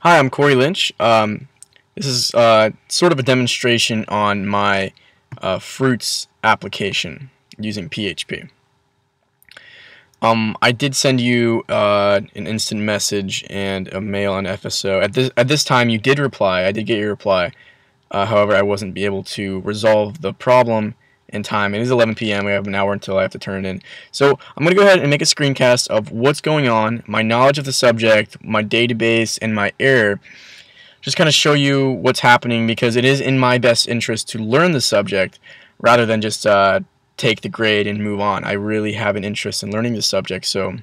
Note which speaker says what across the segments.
Speaker 1: Hi, I'm Corey Lynch. This is sort of a demonstration on my fruits application using PHP. I did send you an instant message and a mail on FSO. At this time, you did reply. I did get your reply. However, I wasn't able to resolve the problem in time. It is 11 p.m. We have an hour until I have to turn it in. So I'm going to go ahead and make a screencast of what's going on, my knowledge of the subject, my database, and my error. Just kind of show you what's happening because it is in my best interest to learn the subject rather than just take the grade and move on. I really have an interest in learning the subject, so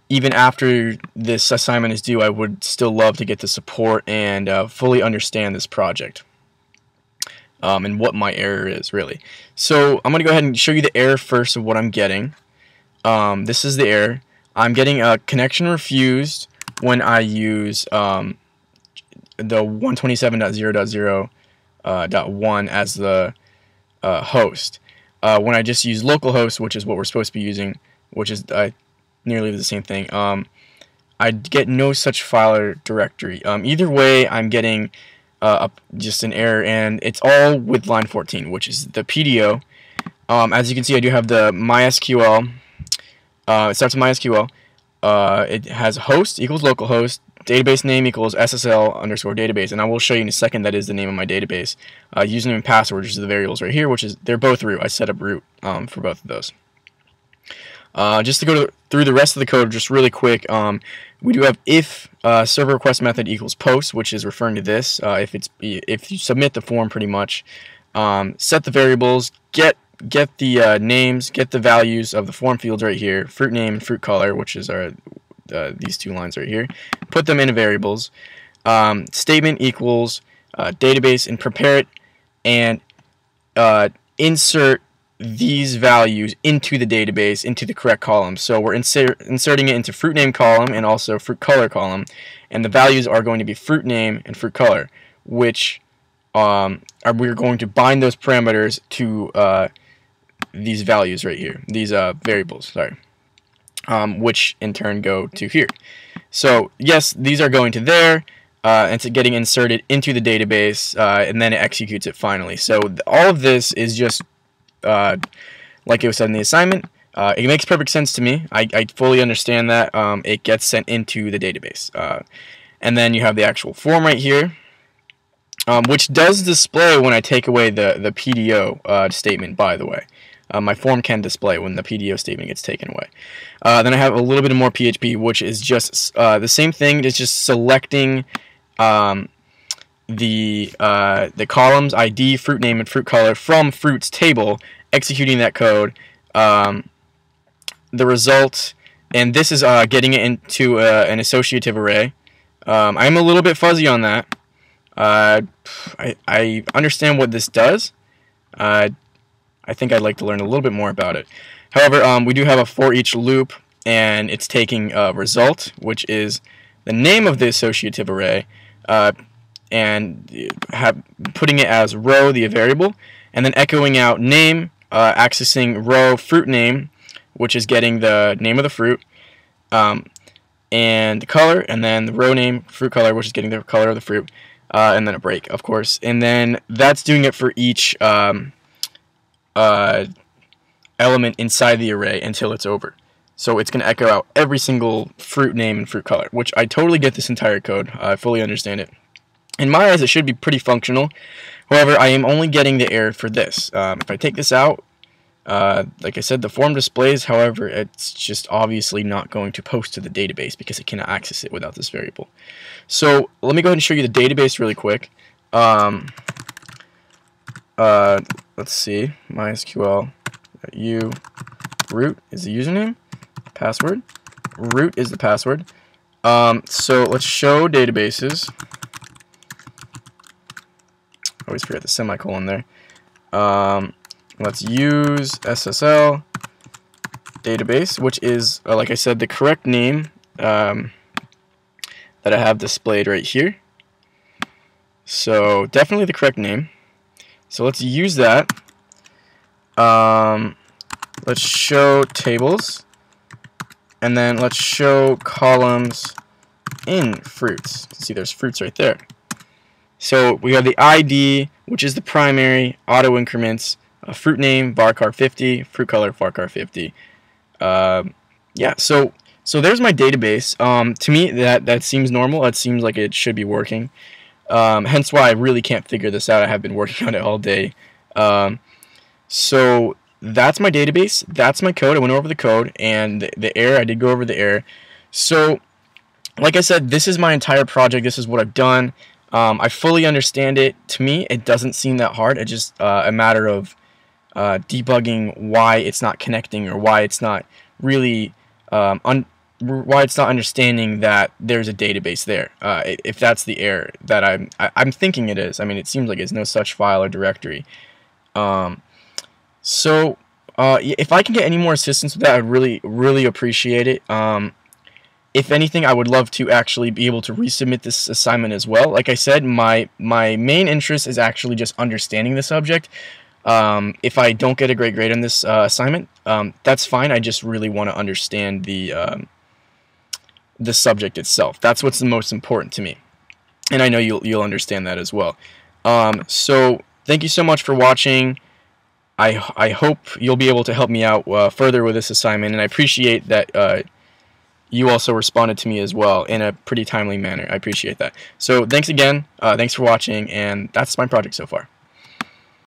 Speaker 1: even after this assignment is due, I would still love to get the support and fully understand this project and what my error is, really. So I'm going to go ahead and show you the error first of what I'm getting. This is the error. I'm getting a connection refused when I use the 127.0.0.1 as the host. When I just use localhost, which is what we're supposed to be using, which is nearly the same thing, I get no such file or directory. Either way, I'm getting just an error, and it's all with line 14, which is the PDO. As you can see, I do have the MySQL. It starts with MySQL. It has host equals localhost, database name equals SSL underscore database, and I will show you in a second that is the name of my database. Username and password, which is the variables right here, which is they're both root. I set up root for both of those. Just to go through the rest of the code just really quick, we do have if server request method equals post, which is referring to this. If you submit the form, pretty much, set the variables, get the names, get the values of the form fields right here, fruit name and fruit color, which is these two lines right here. Put them into variables. Statement equals database, and prepare it and insert these values into the database, into the correct column. So we're inserting it into fruit name column and also fruit color column, and the values are going to be fruit name and fruit color, which we're going to bind those parameters to these values right here, these variables, sorry, which in turn go to here. So yes, these are going to there, and it's getting inserted into the database, and then it executes it finally. So all of this is just like it was said in the assignment. It makes perfect sense to me. I fully understand that. It gets sent into the database, and then you have the actual form right here, which does display when I take away the PDO statement, by the way. My form can display when the PDO statement gets taken away. Then I have a little bit more PHP, which is just the same thing. It's just selecting the columns ID, fruit name, and fruit color from fruits table, executing that code, the result, and this is getting it into an associative array. I'm a little bit fuzzy on that. I understand what this does. I think I'd like to learn a little bit more about it. However, we do have a for each loop, and it's taking a result, which is the name of the associative array, and putting it as row, the variable, and then echoing out name, accessing row fruit name, which is getting the name of the fruit, and the color, and then the row name, fruit color, which is getting the color of the fruit, and then a break, of course. And then that's doing it for each element inside the array until it's over. So it's going to echo out every single fruit name and fruit color, which I totally get this entire code. I fully understand it. In my eyes, it should be pretty functional. However, I am only getting the error for this. If I take this out, like I said, the form displays. However, it's just obviously not going to post to the database because it cannot access it without this variable. So let me go ahead and show you the database really quick. Let's see, MySQL root is the username, password, root is the password. So let's show databases. I always forget the semicolon there. Let's use SSL database, which is, like I said, the correct name that I have displayed right here. So definitely the correct name. So let's use that. Let's show tables, and then let's show columns in fruits. See, there's fruits right there. So we have the ID, which is the primary, auto increments, fruit name, varchar 50, fruit color, varchar 50. Yeah, so there's my database. To me, that seems normal. It seems like it should be working. Hence why I really can't figure this out. I have been working on it all day. So that's my database. That's my code. I went over the code, and the error, I did go over the error. So, like I said, this is my entire project. This is what I've done. I fully understand it. To me, it doesn't seem that hard. It's just a matter of debugging why it's not connecting, or why it's not really why it's not understanding that there's a database there. If that's the error that I'm thinking it is. I mean, it seems like it's no such file or directory. So if I can get any more assistance with that, I'd really appreciate it. If anything, I would love to actually be able to resubmit this assignment as well. Like I said, my main interest is actually just understanding the subject. If I don't get a great grade on this assignment, that's fine. I just really want to understand the subject itself. That's what's the most important to me, and I know you'll understand that as well. So thank you so much for watching. I hope you'll be able to help me out further with this assignment, and I appreciate that you also responded to me as well in a pretty timely manner. I appreciate that. So thanks again. Thanks for watching, and that's my project so far.